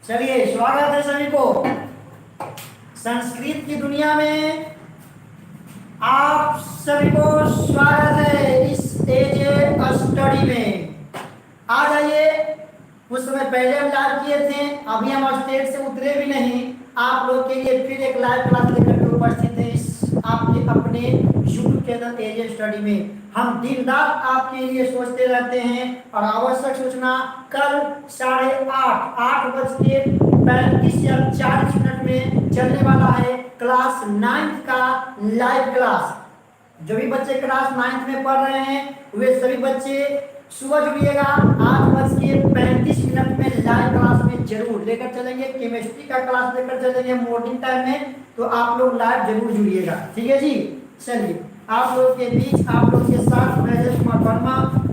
चलिए स्वागत है सभी को संस्कृत की दुनिया में। आप सभी को स्वागत है इस एजे स्टडी में। आ जाइए। कुछ समय पहले हम लाइव किए थे, अभी हम स्टेज से उतरे भी नहीं। आप लोग के लिए फिर एक लाइव क्लास लेकर के उपस्थित है इस आपके अपने यूट्यूब चैनल एजे स्टडी में। हम दिन रात आपके लिए सोचते रहते हैं और आवश्यक सूचना कल 8:30 या 40 में चलने वाला है क्लास 9 का लाइव क्लास। जो भी बच्चे क्लास 9 में पढ़ रहे हैं वे सभी बच्चे सुबह जुड़िएगा 8:35 में लाइव क्लास में जरूर लेकर चलेंगे। केमिस्ट्री का क्लास लेकर चलेंगे मॉर्निंग टाइम में, तो आप लोग लाइव जरूर जुड़िएगा, ठीक है जी। चलिए आप लोग के बीच आप लोग के साथ राजेश कुमार वर्मा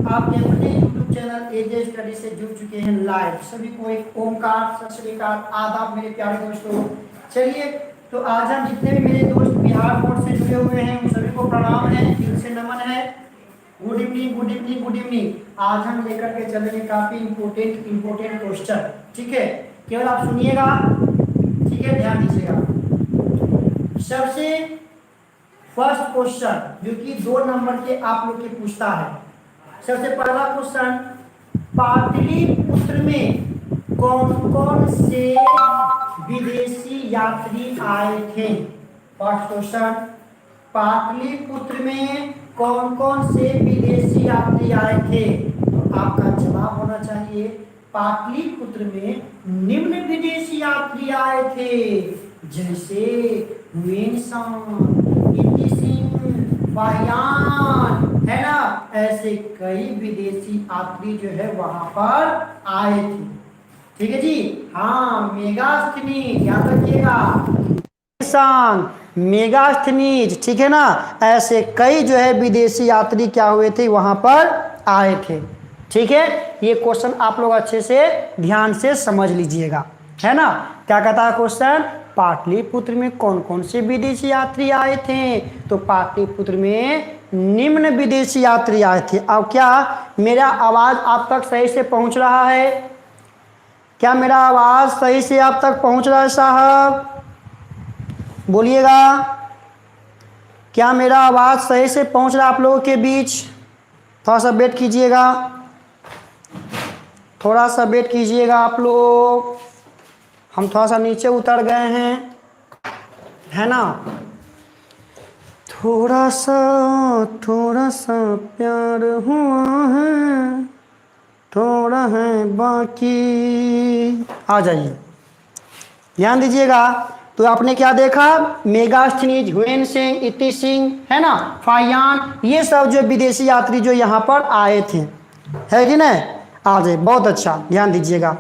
आपके अपने यूट्यूब चैनल एजे स्टडी से जुड़ चुके हैं लाइव। सभी को एक ओमकार, सत श्री अकाल, आदाब मेरे प्यारे दोस्तों। चलिए तो आज हम जितने भी मेरे दोस्त बिहार बोर्ड से जुड़े हुए हैं उन सभी को प्रणाम है, दिल से नमन है। Good evening, good evening, good evening. आज हम लेकर के चलेंगे काफी इंपोर्टेंट क्वेश्चन, ठीक है। केवल आप सुनिएगा, ठीक है, ध्यान दीजिएगा। सबसे फर्स्ट क्वेश्चन जो कि 2 नंबर के आप लोग के पूछता है। सबसे पहला क्वेश्चन, पाटलिपुत्र में कौन कौन से विदेशी यात्री आए थे। फर्स्ट क्वेश्चन, पाटलिपुत्र में कौन कौन से विदेशी यात्री आए थे। तो आपका जवाब होना चाहिए पाटलिपुत्र में निम्न विदेशी यात्री आए थे, जैसे फाहियान, है ना। ऐसे कई विदेशी यात्री जो है वहां पर आए थे, ठीक है जी। हाँ, मेगास्थनीज याद रखिएगा, मेगास्थनीज, ठीक है ना। ऐसे कई जो है विदेशी यात्री क्या हुए थे वहां पर आए थे, ठीक है। ये क्वेश्चन आप लोग अच्छे से ध्यान से समझ लीजिएगा, है ना। क्या कहता है क्वेश्चन, पाटलिपुत्र में कौन कौन से विदेशी यात्री आए थे। तो पाटलिपुत्र में निम्न विदेशी यात्री आए थे। अब क्या मेरा आवाज आप तक सही से पहुंच रहा है? क्या मेरा आवाज सही से आप तक पहुंच रहा है साहब? बोलिएगा, क्या मेरा आवाज सही से पहुंच रहा है आप लोगों के बीच? थोड़ा सा वेट कीजिएगा, थोड़ा सा वेट कीजिएगा आप लोग। हम थोड़ा सा नीचे उतर गए हैं, है ना। थोड़ा सा प्यार हुआ है, थोड़ा है बाकी। आ जाइए, ध्यान दीजिएगा। तो आपने क्या देखा, मेगास्थनीज, हुएन सिंह, इति सिंह, है ना, फाहियान, ये सब जो विदेशी यात्री जो यहाँ पर आए थे, है कि नहीं। आ जाए, बहुत अच्छा, ध्यान दीजिएगा।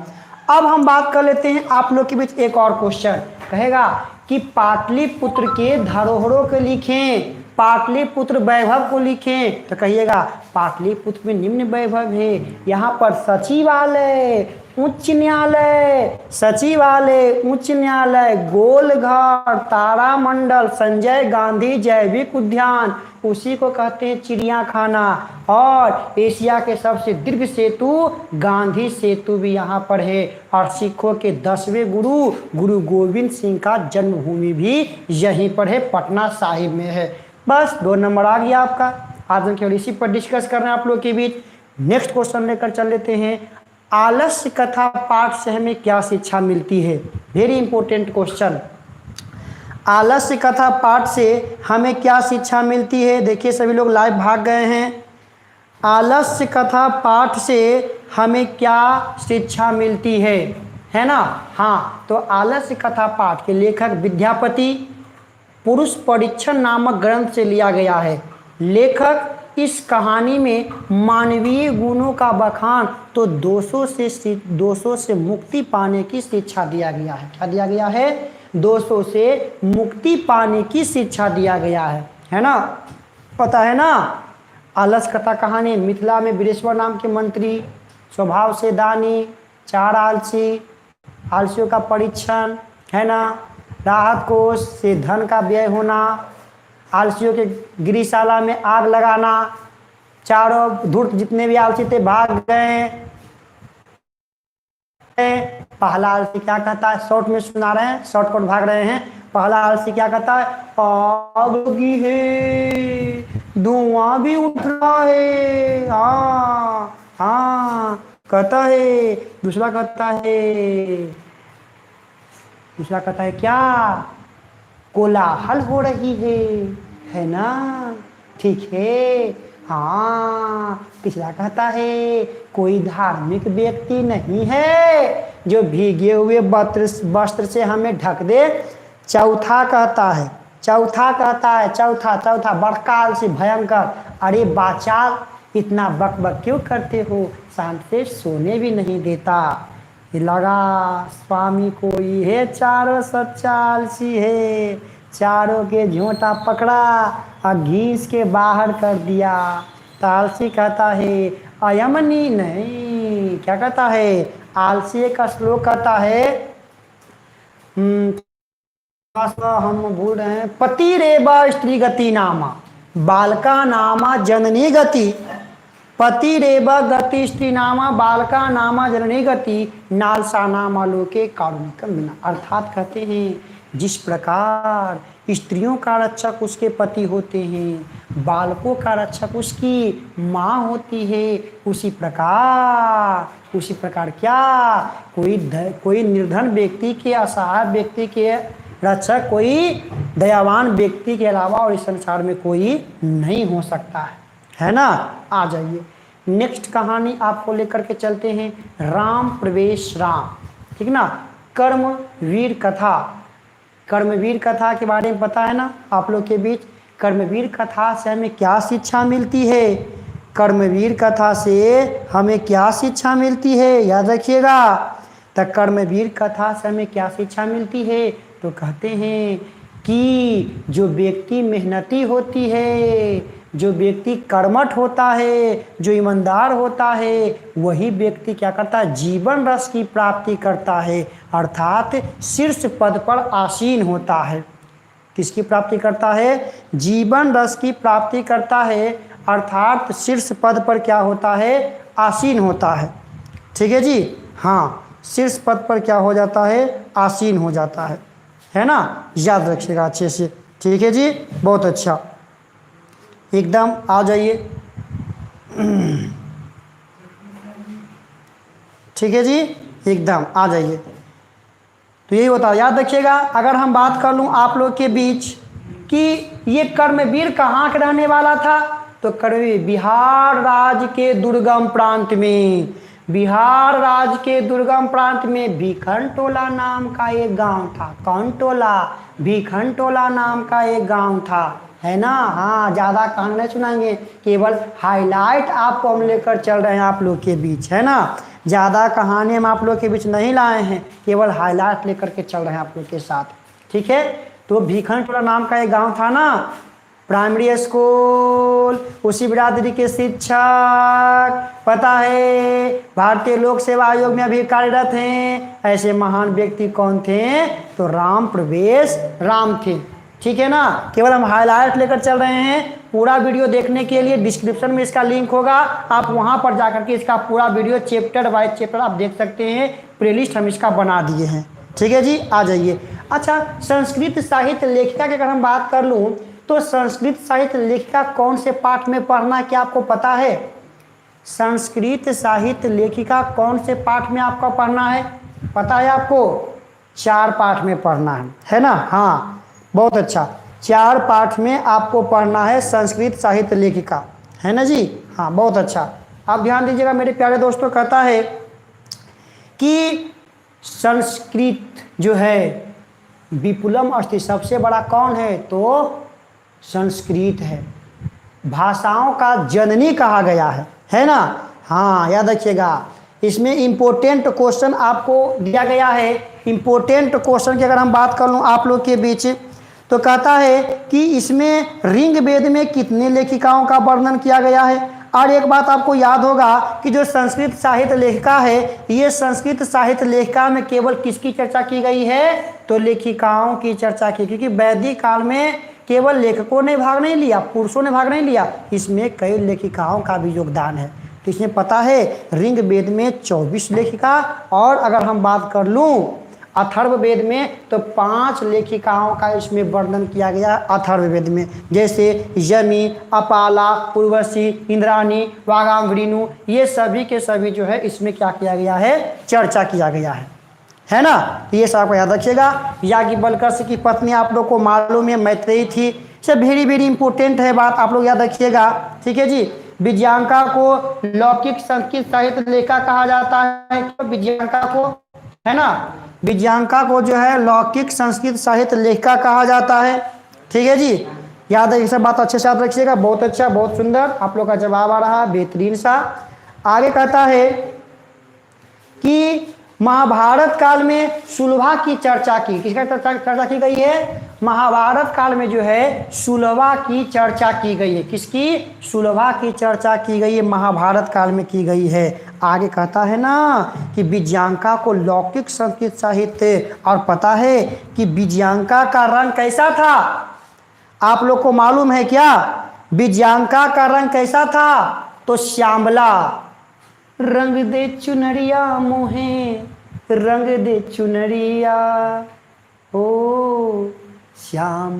अब हम बात कर लेते हैं आप लोग के बीच एक और क्वेश्चन। कहेगा कि पाटलिपुत्र के धरोहरों को लिखें, पाटलिपुत्र वैभव को लिखें। तो कहिएगा पाटलिपुत्र में निम्न वैभव है। यहाँ पर सचिवालय, उच्च न्यायालय, सचिवालय, उच्च न्यायालय, गोलघर, तारामंडल, संजय गांधी जैविक उद्यान, उसी को कहते हैं चिड़ियाखाना। और एशिया के सबसे दीर्घ सेतु गांधी सेतु भी यहाँ पर है। और सिखों के 10वें गुरु गुरु गोविंद सिंह का जन्मभूमि भी यहीं पर है, पटना साहिब में है। बस 2 नंबर आ गया आपका। आज हम केवल इसी पर डिस्कस कर रहे हैं आप लोग के बीच। नेक्स्ट क्वेश्चन लेकर चल लेते हैं। आलस्य कथा पाठ से हमें क्या शिक्षा मिलती है। Very important question. आलस्य कथा पाठ से हमें क्या शिक्षा मिलती है। देखिए सभी लोग लाइव भाग गए हैं। आलस्य कथा पाठ से हमें क्या शिक्षा मिलती है ना। हाँ, तो आलस्य कथा पाठ के लेखक विद्यापति पुरुष परीक्षण नामक ग्रंथ से लिया गया है। लेखक इस कहानी में मानवीय गुणों का बखान तो दोषों से मुक्ति पाने की शिक्षा दिया गया है। क्या दिया गया है? दोषों से मुक्ति पाने की शिक्षा दिया गया है ना। पता है ना, आलस्य कथा कहानी। मिथिला में वीरेश्वर नाम के मंत्री, स्वभाव से दानी, 4 आलसी, आलसियों का परीक्षण, है ना। राहत कोष से धन का व्यय होना, आलसियों के गृहशाला में आग लगाना, चारों धूर्त जितने भी आलसी थे भाग गए, पहला आलसी क्या कहता है, शॉर्ट में सुना रहे हैं, शॉर्टकट भाग रहे हैं। पहला आलसी क्या कहता है, आग लगी है, धुआं भी उठ रहा है, हाँ हाँ कहता है। दूसरा कहता है क्या, कोलाहल हो रही है ना, ठीक है। हाँ, तीसरा कहता है कोई धार्मिक व्यक्ति नहीं है जो भीगे हुए वस्त्र से हमें ढक दे। चौथा कहता है चौथा बड़का आलसी भयंकर, अरे बाचाल इतना बक बक क्यों करते हो, शांत से सोने भी नहीं देता। ये लगा स्वामी कोई है, चारों सच्चा आलसी है, चारों के झोंटा पकड़ा और घीस के बाहर कर दिया। तो आलसी कहता है अयमनी नहीं, क्या कहता है, आलसी का श्लोक कहता है, हम भूल रहे हैं, पति रेबा स्त्री गति नामा बालका नामा जननी गति, पति रेबा गति स्त्री नामा बालका नामा जननी गति, नालसा नामा लोके कारुणिकम बिना। अर्थात कहते हैं जिस प्रकार स्त्रियों का रक्षक उसके पति होते हैं, बालकों का रक्षक उसकी माँ होती है, उसी प्रकार क्या कोई निर्धन व्यक्ति के, असहाय व्यक्ति के रक्षक कोई दयावान व्यक्ति के अलावा और इस संसार में कोई नहीं हो सकता है ना। आ जाइए नेक्स्ट कहानी आपको लेकर के चलते हैं, राम प्रवेश राम, ठीक ना। कर्मवीर कथा के बारे में पता है ना आप लोग के बीच। कर्मवीर कथा से हमें क्या शिक्षा मिलती है, कर्मवीर कथा से हमें क्या शिक्षा मिलती है, याद रखिएगा। तो कर्मवीर कथा से हमें क्या शिक्षा मिलती है, तो कहते हैं कि जो व्यक्ति मेहनती होती है, जो व्यक्ति कर्मठ होता है, जो ईमानदार होता है, वही व्यक्ति क्या करता है, जीवन रस की प्राप्ति करता है, अर्थात शीर्ष पद पर आसीन होता है। किसकी प्राप्ति करता है, जीवन रस की प्राप्ति करता है, अर्थात शीर्ष पद पर क्या होता है, आसीन होता है। ठीक है जी, हाँ, शीर्ष पद पर क्या हो जाता है, आसीन हो जाता है ना, याद रखिएगा अच्छे से। ठीक है जी, बहुत अच्छा, एकदम आ जाइए। ठीक है जी, एकदम आ जाइए। तो यही होता है, याद रखिएगा। अगर हम बात कर लूँ आप लोग के बीच कि ये कर्मवीर कहाँ का रहने वाला था, तो कर्मवीर बिहार राज्य के दुर्गम प्रांत में, बिहार राज्य के दुर्गम प्रांत में भीखनटोला नाम का एक गांव था। कौन टोला, भीखनटोला नाम का एक गांव था, है ना। हाँ, ज़्यादा कहानी नहीं सुनाएंगे, केवल हाईलाइट आपको हम लेकर चल रहे हैं आप लोग के बीच, है ना। ज़्यादा कहानी हम आप लोग के बीच नहीं लाए हैं, केवल हाईलाइट लेकर के चल रहे हैं आप लोग के साथ, ठीक है। तो भीखनटोला नाम का एक गांव था ना, प्राइमरी स्कूल, उसी बिरादरी के शिक्षक, पता है भारतीय लोक सेवा आयोग में अभी कार्यरत हैं। ऐसे महान व्यक्ति कौन थे, तो राम प्रवेश राम थे, ठीक है ना। केवल हम हाईलाइट लेकर चल रहे हैं। पूरा वीडियो देखने के लिए डिस्क्रिप्शन में इसका लिंक होगा, आप वहां पर जाकर के इसका पूरा वीडियो चैप्टर वाइज चैप्टर आप देख सकते हैं। प्लेलिस्ट हम इसका बना दिए हैं, ठीक है जी, आ जाइए। अच्छा, संस्कृत साहित्य लेखिका की अगर हम बात कर लूँ, तो संस्कृत साहित्य लेखिका कौन से पाठ में पढ़ना है, क्या आपको पता है। संस्कृत साहित्य लेखिका कौन से पाठ में आपको पढ़ना है, पता है आपको। 4 पाठ में पढ़ना है ना। हाँ, बहुत अच्छा, 4 पाठ में आपको पढ़ना है संस्कृत साहित्य लेखिका, है ना जी। हाँ, बहुत अच्छा, आप ध्यान दीजिएगा मेरे प्यारे दोस्तों। कहता है कि संस्कृत जो है विपुलम अस्ति, सबसे बड़ा कौन है, तो संस्कृत है, भाषाओं का जननी कहा गया है ना। हाँ, याद रखिएगा। इसमें इम्पोर्टेंट क्वेश्चन आपको दिया गया है। इम्पोर्टेंट क्वेश्चन की अगर हम बात कर लूँ आप लोग के बीच, तो कहता है कि इसमें ऋग्वेद में कितने लेखिकाओं का वर्णन किया गया है। और एक बात आपको याद होगा कि जो संस्कृत साहित्य लेखिका है, ये संस्कृत साहित्य लेखिका में केवल किसकी चर्चा की गई है, तो लेखिकाओं की चर्चा की, क्योंकि वैदिक काल में केवल लेखकों ने भाग नहीं लिया, पुरुषों ने भाग नहीं लिया, इसमें कई लेखिकाओं का भी योगदान है। तो इसमें पता है ऋग्वेद में 24 लेखिका, और अगर हम बात कर लूँ अथर्ववेद में तो 5 लेखिकाओं का इसमें वर्णन किया गया अथर्ववेद में, जैसे यमी, अपाला, उर्वशी, इंद्राणी, वागांभृणु, ये सभी के सभी जो है इसमें क्या किया गया है, चर्चा किया गया है ना। ये सब आपको याद रखिएगा। याज्ञवल्क्य की पत्नी आप लोग को मालूम है मैत्रेयी थी। सब वेरी वेरी इंपॉर्टेंट है बात, आप लोग याद रखिएगा, ठीक है जी। विजयांका को लौकिक संस्कृत साहित्य लेखिका कहा जाता है, विजयांका को, है ना, विजयांका को जो है लौकिक संस्कृत साहित्य लेखिका कहा जाता है, ठीक है जी। याद है, ये सब बात अच्छे से याद रखिएगा। बहुत अच्छा, बहुत सुंदर, आप लोग का जवाब आ रहा है, बेहतरीन सा। आगे कहता है कि महाभारत काल में सुलभा की चर्चा की, किसका चर्चा की गई है, महाभारत काल में जो है सुलभा की चर्चा की गई है। किसकी, सुलभा की चर्चा की गई है, महाभारत काल में की गई है। आगे कहता है ना कि विजयांका को लौकिक संस्कृत साहित्य, और पता है कि विजयांका का रंग कैसा था, आप लोग को मालूम है क्या, विजयांका का रंग कैसा था, तो श्यामला। रंग दे चुनरिया मोहे, रंग दे चुनरिया, ओ श्याम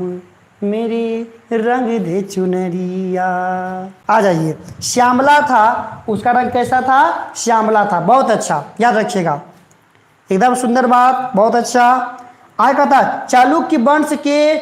मेरी रंग दे चुनरिया। आ जाइए, श्यामला था, उसका रंग कैसा था, श्यामला था। बहुत अच्छा, याद रखिएगा, एकदम सुंदर बात, बहुत अच्छा। आगे कहता चालुक्य वंश के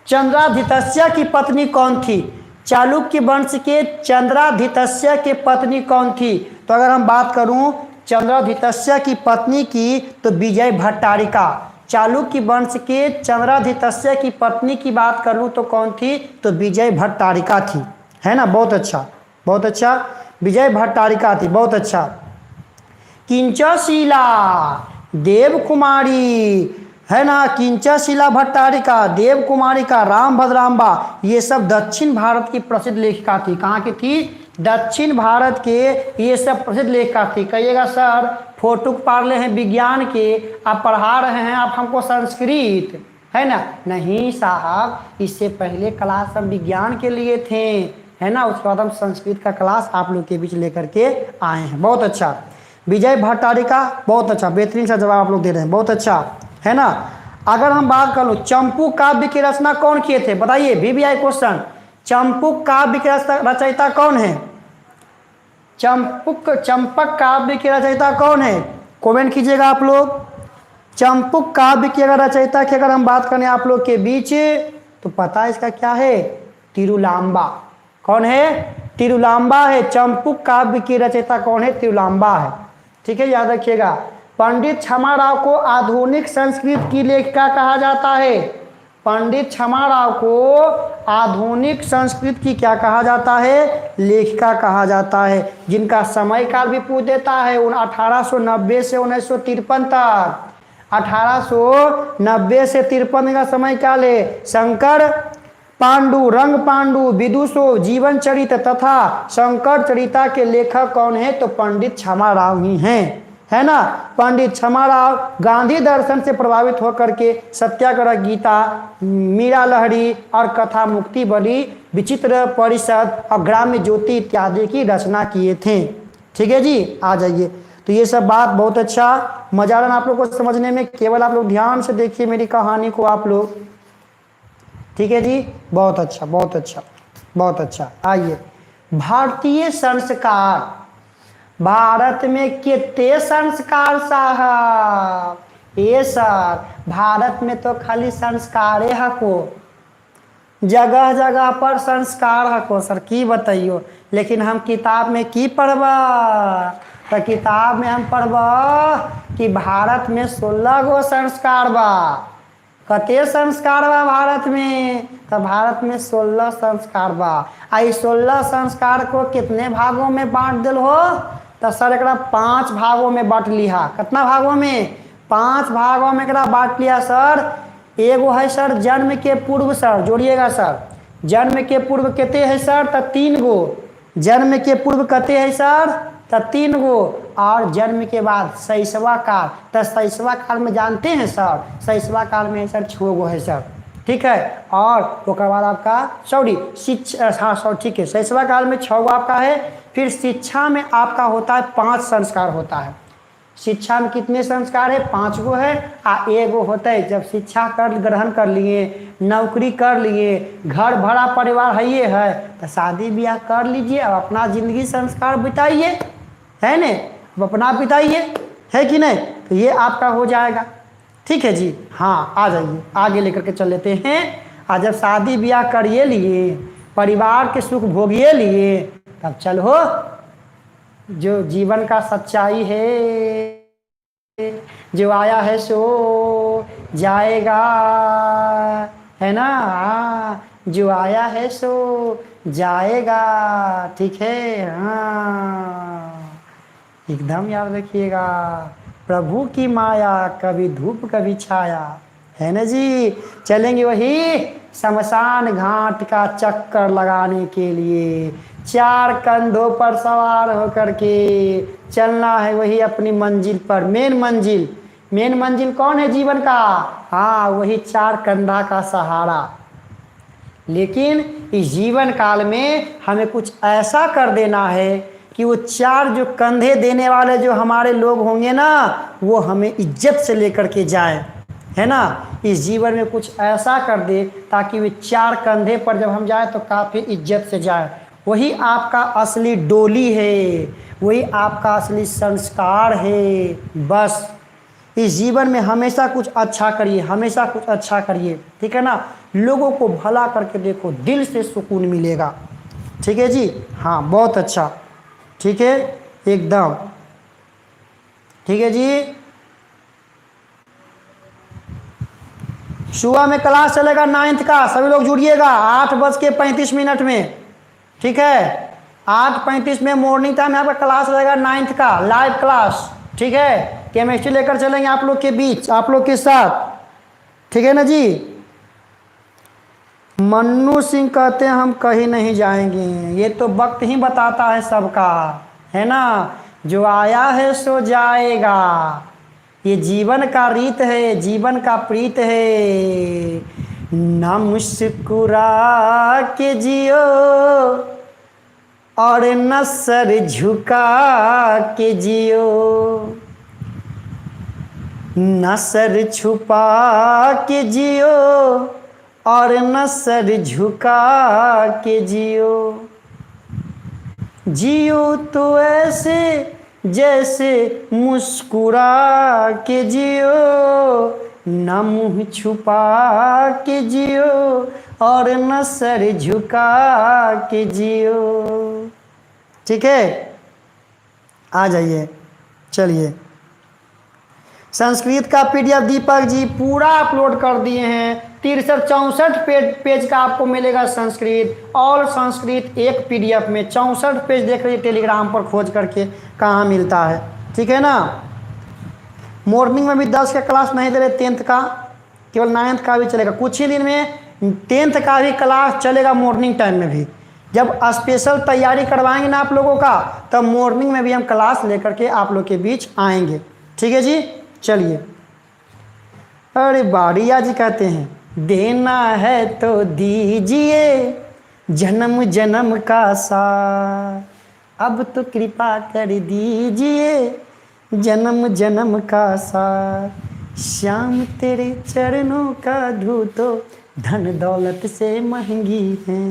चंद्राधितस्य की पत्नी कौन थी, चालुक्य वंश के चंद्राधितस्य के पत्नी कौन थी, तो अगर हम बात करूं चंद्राधितस्य की पत्नी की तो विजय भट्टारिका। चालुक्य वंश के चंद्राधितस्य की पत्नी की बात करूं तो कौन थी, तो विजय भट्टारिका थी, है ना। बहुत अच्छा, बहुत अच्छा, विजय भट्टारिका थी, बहुत अच्छा। किंचशीला देवकुमारी, है ना, किंचशीला भट्टारिका, देवकुमारिका, राम भद्रांबा, ये सब दक्षिण भारत की प्रसिद्ध लेखिका थी। कहाँ की थी, दक्षिण भारत के ये सब प्रसिद्ध लेखिका थी। कहिएगा सर फोटुक पार्ले हैं विज्ञान के, आप पढ़ा रहे हैं आप हमको संस्कृत, है ना। नहीं साहब, इससे पहले क्लास हम विज्ञान के लिए थे, है ना, उसके बाद हम संस्कृत का क्लास आप लोग के बीच लेकर के आए हैं। बहुत अच्छा, विजय भट्टारिका, बहुत अच्छा, बेहतरीन सा जवाब आप लोग दे रहे हैं, बहुत अच्छा, है ना। अगर हम बात कर लो चंपू काव्य की रचना कौन किए थे, बताइए, VVI क्वेश्चन, चंपू काव्य के रचयिता कौन है, चंपक काव्य के रचयिता कौन है, कमेंट कीजिएगा आप लोग। चंपक काव्य की अगर रचयिता की अगर हम बात करें आप लोग के बीच, तो पता है इसका क्या है, तिरुलांबा। कौन है, तिरुलांबा है। चंपक काव्य की रचयिता कौन है, तिरुलांबा है, ठीक है, याद रखिएगा। पंडित क्षमाराव को आधुनिक संस्कृत की लेखिका कहा जाता है, पंडित क्षमाराव को आधुनिक संस्कृत की क्या कहा जाता है, लेखिका कहा जाता है, जिनका समय काल भी पूछ देता है 1890 से 1953 तक। 1890 से 53 का समय काल है। शंकर पांडु, रंग पांडु, विदुषो, जीवन चरित तथा शंकर चरिता के लेखक कौन है, तो पंडित क्षमाराव ही हैं, है ना। पंडित क्षमाराव गांधी दर्शन से प्रभावित होकर के सत्याग्रह गीता, मीरा लहरी और कथा मुक्ति बली, विचित्र परिषद और ग्राम्य ज्योति इत्यादि की रचना किए थे, ठीक है जी। आ जाइए, तो ये सब बात बहुत अच्छा, मजा आ रहा आप लोग को समझने में, केवल आप लोग ध्यान से देखिए मेरी कहानी को आप लोग, ठीक है जी। बहुत अच्छा, बहुत अच्छा, बहुत अच्छा। आइए, भारतीय संस्कार, भारत में कितने संस्कार साहब, ये सर भारत में तो खाली संस्कार हको, जगह जगह पर संस्कार हको सर, की बताइयो। लेकिन हम किताब में की पढ़बा, तो किताब में हम पढ़बा कि भारत में 16 गो संस्कार बा। कते संस्कार बा भारत में, तो भारत में 16 संस्कार बा। आई 16 संस्कार को कितने भागों में बांट दिल हो, तो सर एक 5 भागों में बांट लिया। कितना भागों में, 5 भागों में एकरा बांट लिया सर। एगो है सर जन्म के पूर्व, सर जोड़िएगा सर, जन्म के पूर्व कितने है सर, तो 3 गो। जन्म के पूर्व कितने है सर, तो 3 गो। और जन्म के बाद शैशवा काल, तो शैशवा काल में जानते हैं सर, शैशवा काल में है सर 6 गो है सर, ठीक है। और उसके बाद आपका सॉरी हाँ सॉरी ठीक है, शैशवा काल में 6 गो आपका है। फिर शिक्षा में आपका होता है 5 संस्कार होता है। शिक्षा में कितने संस्कार है? 5 गो है। एगो होता है जब शिक्षा कर ग्रहण कर लिए, नौकरी कर लिए, घर भरा परिवार है ये है, तो शादी ब्याह कर लीजिए, अब अपना ज़िंदगी संस्कार बिताइए, है न, अब अपना बिताइए, है कि नहीं? तो ये आपका हो जाएगा। ठीक है जी। हाँ, आ जाइए, आगे लेकर के चल लेते हैं। और जब शादी ब्याह करिए लिए, परिवार के सुख भोगिए लिए, तब चल हो जो जीवन का सच्चाई है, जो आया है सो जाएगा, है ना, जो आया है सो जाएगा। ठीक है, हाँ, एकदम याद रखिएगा। प्रभु की माया, कभी धूप कभी छाया, है ना जी। चलेंगे वही शमशान घाट का चक्कर लगाने के लिए, 4 कंधों पर सवार होकर के चलना है वही अपनी मंजिल पर। मेन मंजिल कौन है जीवन का? हाँ, वही 4 कंधा का सहारा। लेकिन इस जीवन काल में हमें कुछ ऐसा कर देना है कि वो 4 जो कंधे देने वाले जो हमारे लोग होंगे ना, वो हमें इज्जत से लेकर के जाए, है ना। इस जीवन में कुछ ऐसा कर दे ताकि वे 4 कंधे पर जब हम जाए तो काफ़ी इज्जत से जाए। वही आपका असली डोली है, वही आपका असली संस्कार है। बस इस जीवन में हमेशा कुछ अच्छा करिए, हमेशा कुछ अच्छा करिए, ठीक है ना। लोगों को भला करके देखो, दिल से सुकून मिलेगा। ठीक है जी। हाँ, बहुत अच्छा, ठीक है, एकदम ठीक है जी। सुबह में क्लास चलेगा 9th का, सभी लोग जुड़िएगा 8:35 में। ठीक है, 8:35 में मॉर्निंग टाइम यहाँ पर क्लास रहेगा 9th का, लाइव क्लास। ठीक है, केमिस्ट्री लेकर चलेंगे आप लोग के बीच, आप लोग के साथ। ठीक है ना जी। मन्नू सिंह कहते हैं हम कहीं नहीं जाएंगे, ये तो वक्त ही बताता है सबका, है ना। जो आया है सो जाएगा, ये जीवन का रीत है, जीवन का प्रीत है। ना मुस्कुरा के जियो और न सर झुका के जियो, न सर छुपा के जियो और न सर झुका के जियो। जियो तो ऐसे जैसे मुस्कुरा के जियो, न मुँह छुपा के जियो और न सर झुका के जियो। ठीक है, आ जाइए, चलिए। संस्कृत का पीडीएफ दीपक जी पूरा अपलोड कर दिए हैं। 63-64 पेज का आपको मिलेगा संस्कृत, और संस्कृत एक पीडीएफ में 64 पेज देख रही टेलीग्राम पर खोज करके कहाँ मिलता है। ठीक है ना। मॉर्निंग में भी 10 का क्लास नहीं दे रहे, 10th का, केवल 9th का भी चलेगा। कुछ ही दिन में 10th का भी क्लास चलेगा मॉर्निंग टाइम में भी। जब स्पेशल तैयारी करवाएंगे ना आप लोगों का, तब मॉर्निंग में भी हम क्लास लेकर के आप लोग के बीच आएंगे। ठीक है जी। चलिए। अरे बाड़िया जी कहते हैं, देना है तो दीजिए जन्म जन्म का साथ, अब तो कृपा कर दीजिए जन्म जन्म का साथ। श्याम तेरे चरणों का धू तो धन दौलत से महंगी है,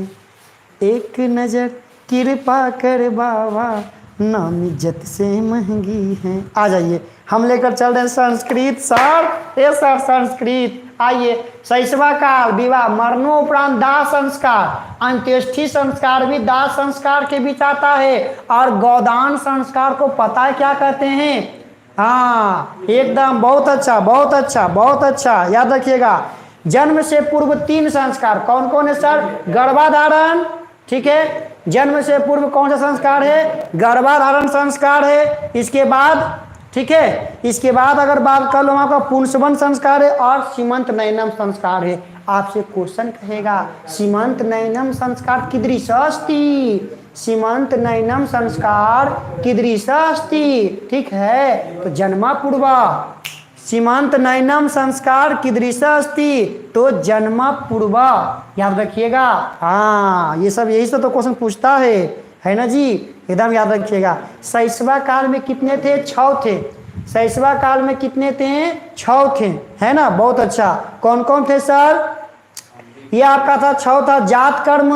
एक नज़र कृपा कर बाबा नाम इज्जत से महंगी है। आ जाइए, हम लेकर चल रहे हैं संस्कृत सर। ये सर संस्कृत, आइए। शैशवा काल, विवाह, मरणोपरांत दाह संस्कार, अंत्येष्टि संस्कार भी दाह संस्कार के बीच आता है। और गोदान संस्कार को पता है क्या कहते हैं? हाँ, एकदम बहुत अच्छा, बहुत अच्छा, बहुत अच्छा, याद रखिएगा। जन्म से पूर्व 3 संस्कार कौन कौन है सर? गर्भाधारण, ठीक है। जन्म से पूर्व कौन सा संस्कार है? गर्भाधारण संस्कार है। इसके बाद, ठीक है, इसके बाद अगर बात कर लो आपका पुंसवन संस्कार है और सीमंत नयनम संस्कार है। आपसे क्वेश्चन कहेगा सीमंत नयनम संस्कार कीदृश अस्ति, सीमंत नयनम संस्कार कीदृश अस्ति, ठीक है। तो जन्मा पूर्वा सीमांत नयनम संस्कार कीदृश अस्ति, तो जन्म पूर्व, याद रखिएगा। हाँ, ये सब यही से तो क्वेश्चन पूछता है है ना जी, एकदम याद रखिएगा। शैशवा काल में कितने थे? 6 थे। शैशवा काल में कितने थे? 6 थे, है ना, बहुत अच्छा। कौन कौन थे सर? ये आपका था 6 था। जात कर्म,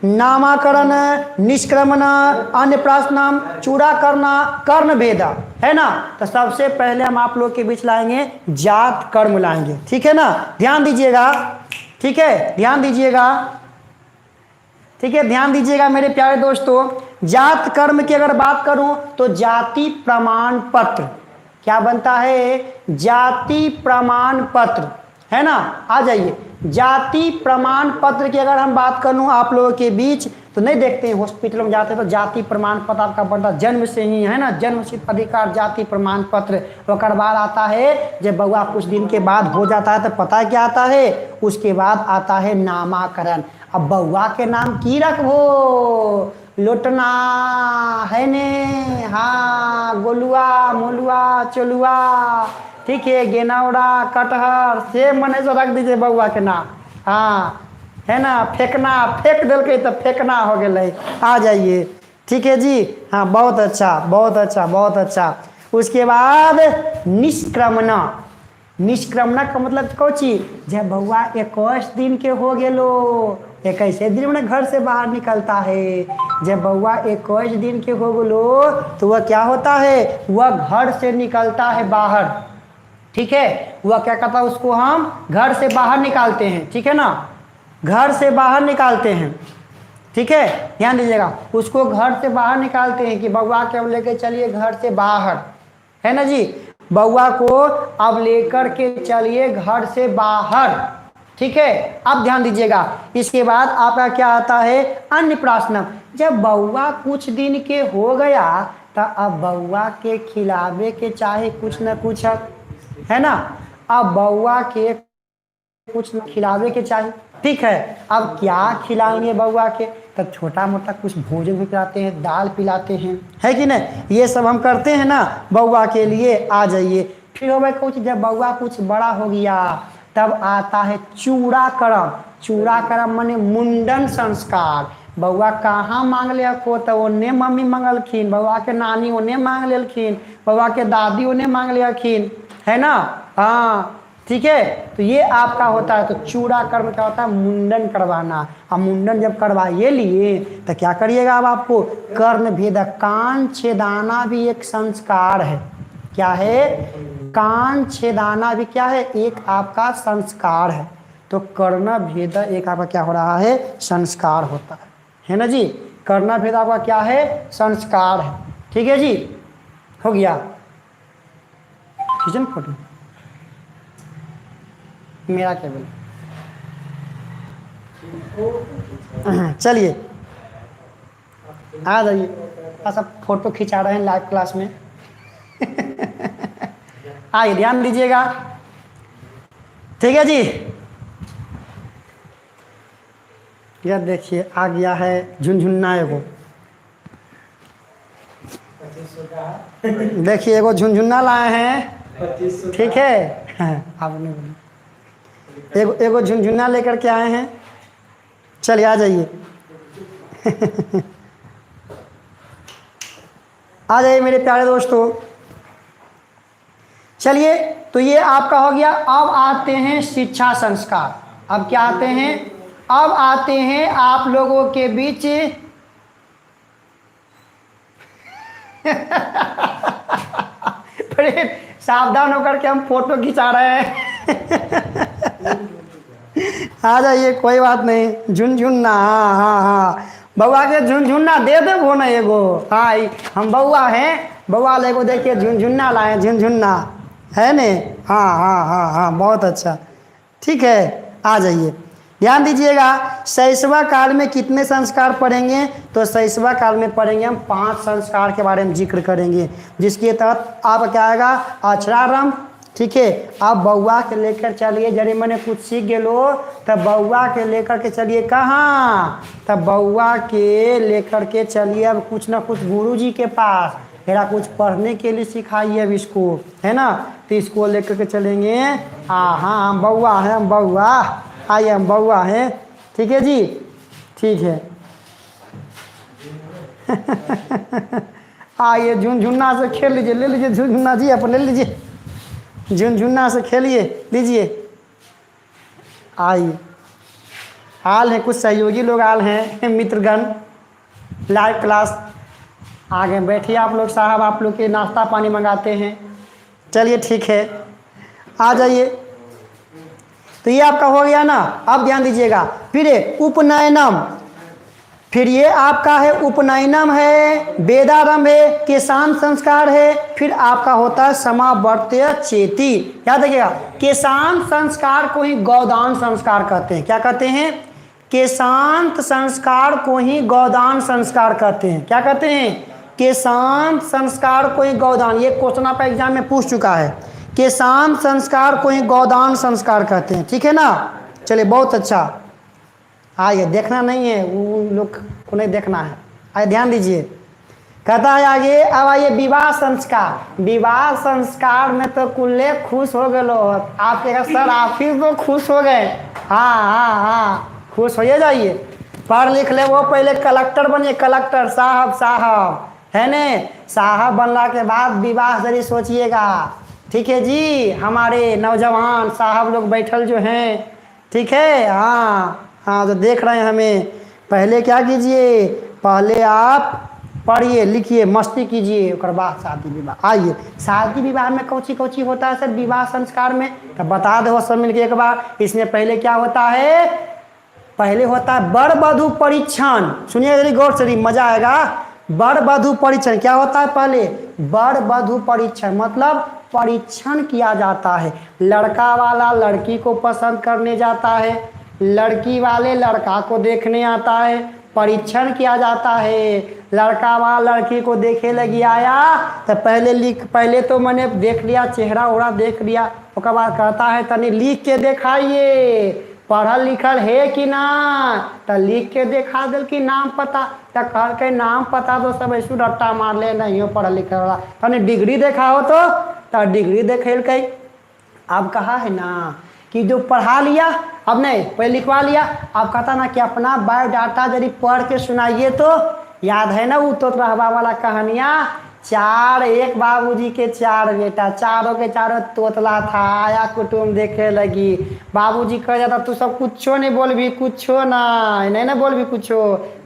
नामाकरण, निष्क्रमण, अन्नप्राशनम, चूड़ा करना, कर्ण भेदा, है ना। तो सबसे पहले हम आप लोग के बीच लाएंगे जात कर्म लाएंगे, ठीक है ना, ध्यान दीजिएगा, ठीक है, ध्यान दीजिएगा, ठीक है, ध्यान दीजिएगा मेरे प्यारे दोस्तों। जात कर्म की अगर बात करूं तो जाति प्रमाण पत्र क्या बनता है? जाति प्रमाण पत्र, है ना। आ जाइए, जाति प्रमाण पत्र की अगर हम बात करूं आप लोगों के बीच तो नहीं देखते हैं हॉस्पिटल में जाते हैं तो जाति प्रमाण पत्र आपका बनता जन्म से ही, है ना, जन्म सिद्ध अधिकार जाति प्रमाण पत्र। ओकर बाद आता है जब बउआ कुछ दिन के बाद हो जाता है तो पता है क्या आता है? उसके बाद आता है नामाकरण। अब बउआ के नाम की रखबो? लोटना, है ने, हाँ, गोलुआ, मोलुआ, चलुआ, ठीक है, गेनौड़ा, कटहर, सेब मने से रख दीजिए बउआ के नाम, हाँ, है ना। फेंकना, फेंक दिल के तो फेंकना हो गए। आ जाइए, ठीक है जी, हाँ, बहुत अच्छा, बहुत अच्छा, बहुत अच्छा। उसके बाद निष्क्रमण। निष्क्रमण का मतलब कौन चीज? जब बउआ 21 दिन के हो गेलो, 21 दिन में घर से बाहर निकलता है। जब बउआ 21 दिन के हो गेलो तो वह क्या होता है? वह घर से निकलता है बाहर, ठीक है, वह क्या कहता है? उसको हम घर से बाहर निकालते हैं, ठीक है ना, घर से बाहर निकालते हैं, ठीक है, ध्यान दीजिएगा, उसको घर से बाहर निकालते हैं कि बउआ के अब लेके चलिए घर से बाहर, है ना जी, बउआ को अब लेकर के चलिए घर से बाहर, ठीक है। अब ध्यान दीजिएगा, इसके बाद आपका क्या आता है? अन्नप्राशनम। जब बउआ कुछ दिन के हो गया तो अब बउआ के खिलावे के चाहे कुछ न कुछ, है ना, अब बउआ के कुछ न खिलावे के चाहिए, ठीक है। अब क्या खिलाएंगे बउआ के? तब छोटा मोटा कुछ भोजन भी खिलाते हैं, दाल पिलाते हैं, है कि नहीं, ये सब हम करते हैं ना बउआ के लिए। आ जाइए, फिर हो गए कुछ, जब बउआ कुछ बड़ा हो गया तब आता है चूड़ाकरण। चूड़ाकरण माने मुंडन संस्कार। बउआ कहाँ मांग ले को? तो ओने मम्मी मांगलखिन, बउआ के नानी ओने मांग लेलखिन, बउआ के दादी ओने मांग लेलखिन, है ना, हाँ, ठीक है। तो ये आपका होता है। तो चूड़ा कर्म क्या होता है? मुंडन करवाना। अब मुंडन जब करवाइए लिए तो क्या करिएगा? अब आपको कर्ण भेद, कान छेदाना भी एक संस्कार है। क्या है? कान छेदाना भी क्या है? एक आपका संस्कार है। तो कर्ण भेद एक आपका क्या हो रहा है? संस्कार होता है ना जी। कर्ण भेद आपका क्या है? संस्कार है, ठीक है जी, हो गया। खींचन फोटो मेरा केवल, चलिए आ जाइए, सब फोटो खिंचा रहे हैं लाइव क्लास में। आइए ध्यान दीजिएगा, ठीक है जी। यह देखिए आ गया है झुनझुन्ना एगो, देखिए एगो झुनझुन्ना लाए हैं, ठीक है, आपने एगो झुनझुन्ना लेकर के आए हैं। चलिए आ जाइए। आ जाइए मेरे प्यारे दोस्तों। चलिए, तो ये आपका हो गया। अब आते हैं शिक्षा संस्कार। अब क्या आते हैं? अब आते हैं आप लोगों के बीच बड़े सावधान होकर के हम फोटो खिंचा रहे हैं। आ जाइए, कोई बात नहीं। झुनझुन्ना, हाँ हाँ हाँ, बउआ के झुनझुन्ना दे दे वो ना एगो। हाँ, हम बउआ हैं, बउआ लेगो देखिए झुनझुन्ना लाए, झुनझुन्ना है ने। हाँ हाँ हाँ हाँ, बहुत अच्छा, ठीक है। आ जाइए, ध्यान दीजिएगा। शैशवा काल में कितने संस्कार पढ़ेंगे? तो शैशवा काल में पढ़ेंगे हम 5 संस्कार के बारे में जिक्र करेंगे, जिसके तहत आप क्या आएगा? अक्षरारंभ, ठीक है। आप बउआ के लेकर चलिए, जरे मैंने कुछ सीख गेलो तब बउआ के लेकर के चलिए कहाँ? तब बउआ के लेकर के चलिए अब कुछ ना कुछ गुरुजी के पास, मेरा कुछ पढ़ने के लिए सिखाइए अब इसको, है ना। तो इसको लेकर के चलेंगे। हाँ हाँ, हम बउआ हैं, हम बउआ, आइए हम बउआ हैं, ठीक है जी, ठीक है। आइए झुनझुन्ना से खेल लीजिए, ले लीजिए झुनझुन्ना जी, आप ले लीजिए झुनझुन्ना से खेलिए, लीजिए। आइए, आल हैं कुछ सहयोगी लोग, आल हैं मित्रगण, लाइव क्लास। आगे बैठिए आप लोग, साहब आप लोग के नाश्ता पानी मंगाते हैं। चलिए ठीक है, आ जाइए। तो ये आपका हो गया ना। अब ध्यान दीजिएगा, फिर उपनयनम, फिर ये आपका है उपनयनम है, वेदारंभ है, केशांत संस्कार है, फिर आपका होता है समावर्त्य चेती। याद रखिएगा, केशांत संस्कार को ही गौदान संस्कार कहते हैं। क्या कहते हैं? केशांत संस्कार को ही गौदान संस्कार कहते हैं। क्या कहते हैं? केशांत संस्कार को ही गौदान। ये क्वेश्चन आप एग्जाम में पूछ चुका है। केशांत संस्कार को ही गौदान संस्कार कहते हैं। ठीक है ना? चलिए, बहुत अच्छा। आइए, देखना नहीं है उन लोग को, नहीं देखना है। आइए ध्यान दीजिए, कहता है आगे। अब आइए विवाह संस्कार। विवाह संस्कार में तो कुल्ले खुश हो गए लोग। आप कहेगा सर आप ही तो खुश हो गए। हाँ, खुश हो जाइए, पढ़ लिख ले। वो पहले कलेक्टर बनिए, कलेक्टर साहब है ने। साहब बनला के बाद विवाह जरी सोचिएगा। ठीक है जी, हमारे नौजवान साहब लोग बैठल जो हैं, ठीक है। हाँ, जो देख रहे हैं हमें, पहले क्या कीजिए, पहले आप पढ़िए लिखिए मस्ती कीजिए, उसके बाद शादी विवाह। आइए, शादी विवाह में कौची कौची होता है सर विवाह संस्कार में? तो बता दो सब मिलके एक बार। इसमें पहले क्या होता है? पहले होता है वर वधू परीक्षण। सुनिए जरा गौर से, मजा आएगा। वर वधू परीक्षण क्या होता है? पहले वर वधू परीक्षण मतलब परीक्षण किया जाता है। लड़का वाला लड़की को पसंद करने जाता है, लड़की वाले लड़का को देखने आता है, परीक्षण किया जाता है। लड़का वाला लड़की को देखे लगी आया तो पहले तो मैंने देख लिया, चेहरा ओहरा देख लिया। उसके बाद कहता है तनी लिख के दिखाइए, पढ़ल लिखल है कि ना। तो लिख के दिखा दिल कि नाम पता। तो कह के नाम पता तो सब ऐसे रट्टा मार ले, नहीं हो पढ़ल लिखल वाला। तनी डिग्री दिखाओ तो डिग्री देखेल कई। अब कहा है ना कि जो पढ़ा लिया, अब नहीं पहले लिखवा लिया। अब कहता ना कि अपना बायोडाटा यदि पढ़ के सुनाइए तो याद है ना वो तो रहबा वाला कहानियाँ। एक बाबूजी के 4 बेटा, चारों के चारों तोतला था। आया कुटुम देखे लगी, बाबूजी कह जाता तू सब कुछो नहीं बोलबी, कुछो नहीं ना बोलबी कुछो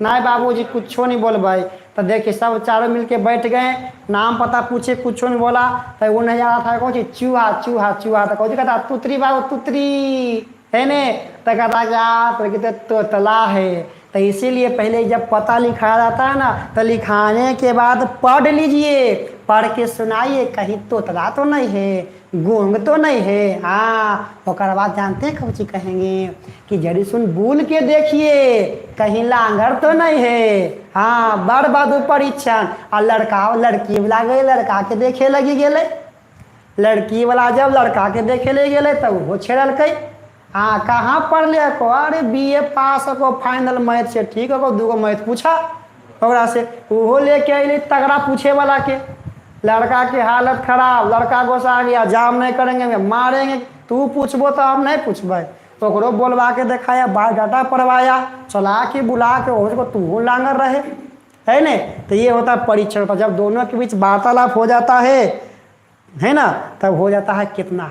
नहीं, बाबूजी कुछो नहीं बोल भाई। तो देखिए सब चारों मिलके बैठ गए, नाम पता पूछे, कुछो नहीं बोला। तो वो नहीं आ रहा था, कौन चीज चूहा। तो कौन कहता तुतरी बाबू तुतरी है ने। तो कहता क्या तो तोतला है। तो इसीलिए पहले जब पता लिखा जाता है ना, तो लिखाने के बाद पढ़ लीजिए, पढ़ के सुनाइए, कहीं तोतला तो नहीं है, गूंग तो नहीं है। हाँ, और बाद जानते हैं कौची कहेंगे कि जड़ी सुन भूल के देखिए, कहीं लांगर तो नहीं है। हाँ, बड़ बधू परीक्षण। और लड़का लड़की वाला गए, लड़का के देखे लगी गेले। लड़की वाला जब लड़का के देखे ले गेले तब वो छेड़ल कई। हाँ, कहाँ पढ़ ले को? अरे BA पास को, फाइनल मैथ से ठीक है को, 2 मैथ पूछा ओकरा से, वो लेके अली तगड़ा पूछे वाला के। लड़का की हालत खराब, लड़का गोसा गया, जाम नहीं करेंगे, मारेंगे। तू पूछबो तो हम नहीं पूछबे। तो ओकरो बोलवा के दिखाया, बायोडाटा पढ़वाया, चला के बुला के उसको तू लांगर रहे है ने। तो ये होता है परीक्षण। पर जब दोनों के बीच वार्तालाप हो जाता है ना, तब हो जाता है कितना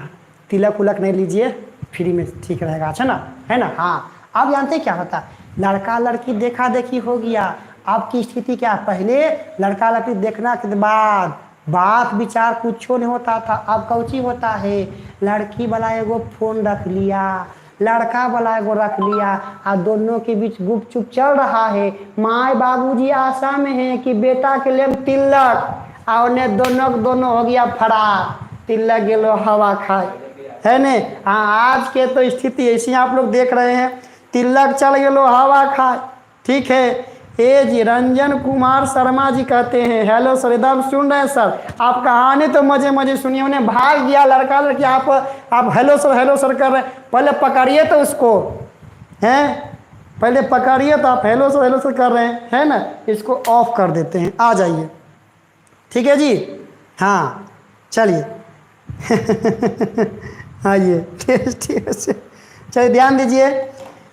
तिलक उलक नहीं लीजिए, फ्री में ठीक रहेगा। अच्छा ना, है ना। हाँ, आप जानते क्या होता है? लड़का लड़की देखा देखी हो गया। आपकी स्थिति क्या? पहले लड़का लड़की देखना के बाद बात विचार कुछ नहीं होता था। अब कौची होता है? लड़की वाला एगो फोन रख लिया, लड़का वाला एगो रख लिया, और दोनों के बीच गुपचुप चल रहा है। माँ बाबूजी आशा में है कि बेटा के लिए तिलक, और ने दोनों हो गया फरार, तिलक गेलो हवा खाए है ने। हाँ, आज के तो स्थिति ऐसी आप लोग देख रहे हैं, तिलक चल गेलो हवा खाए। ठीक है। ए जी रंजन कुमार शर्मा जी कहते हैं, हेलो सर, एकदम सुन रहे हैं सर, आप कहानी तो मजे मजे सुनिए। उन्हें भाग गया लड़का लड़की, आप हेलो सर कर रहे हैं। पहले पकड़िए तो उसको, हैं पहले पकड़िए तो आप हेलो सर कर रहे हैं, है ना। इसको ऑफ कर देते हैं, आ जाइए। ठीक है जी। हाँ, चलिए आइए। ठीक है, चलिए ध्यान दीजिए।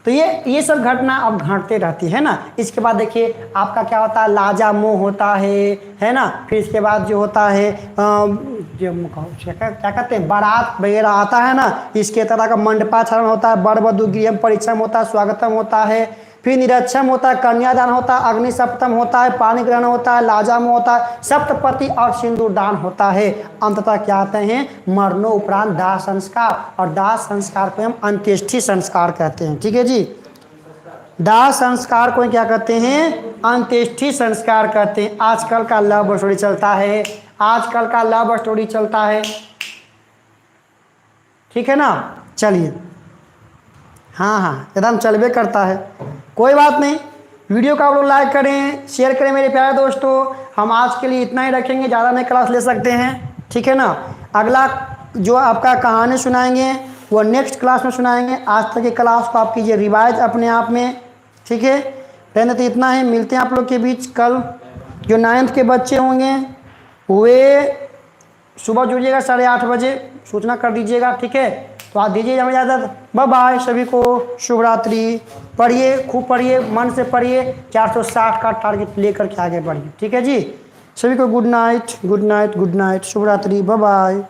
तो ये सब घटना अब घटते रहती है ना। इसके बाद देखिए आपका क्या होता है, लाजा मोह होता है ना। फिर इसके बाद जो होता है जो क्या कहते हैं, बारात वगैरह आता है ना। इसके तरह का मंडपाचरण होता है, वर वधू गृह परिचम होता है, स्वागतम होता है, फिर निरक्षम होता है, कन्यादान होता है, अग्निसप्तम होता है, पानी ग्रहण होता है, लाजाम होता है, सप्तपति और सिंदूर दान होता है। अंततः क्या आते हैं, मरणोपरांत दाह संस्कार, और दाह संस्कार को हम अंत्येष्टि संस्कार कहते हैं। ठीक है जी, दाह संस्कार को क्या कहते हैं, अंत्येष्टि संस्कार कहते हैं। आजकल का लव स्टोरी चलता है, आजकल का लव स्टोरी चलता है, ठीक है ना। चलिए, हाँ हाँ एकदम चलबे करता है, कोई बात नहीं। वीडियो को आप लोग लाइक करें, शेयर करें मेरे प्यारे दोस्तों। हम आज के लिए इतना ही रखेंगे, ज़्यादा नहीं क्लास ले सकते हैं, ठीक है ना। अगला जो आपका कहानी सुनाएंगे वो नेक्स्ट क्लास में सुनाएंगे। आज तक की क्लास को आप कीजिए रिवाइज अपने आप में, ठीक है। रहने तो इतना ही, मिलते हैं आप लोग के बीच कल। जो 9th के बच्चे होंगे वे सुबह जुड़िएगा 8:30 बजे, सूचना कर दीजिएगा, ठीक है। तो आज दीजिए हमें इजाज़त, बाय बाय सभी को, शुभ रात्रि। पढ़िए, खूब पढ़िए, मन से पढ़िए, 460 का टारगेट लेकर के आगे बढ़िए, ठीक है जी। सभी को good night, good night, good night, शुभ रात्रि, बाय बाय।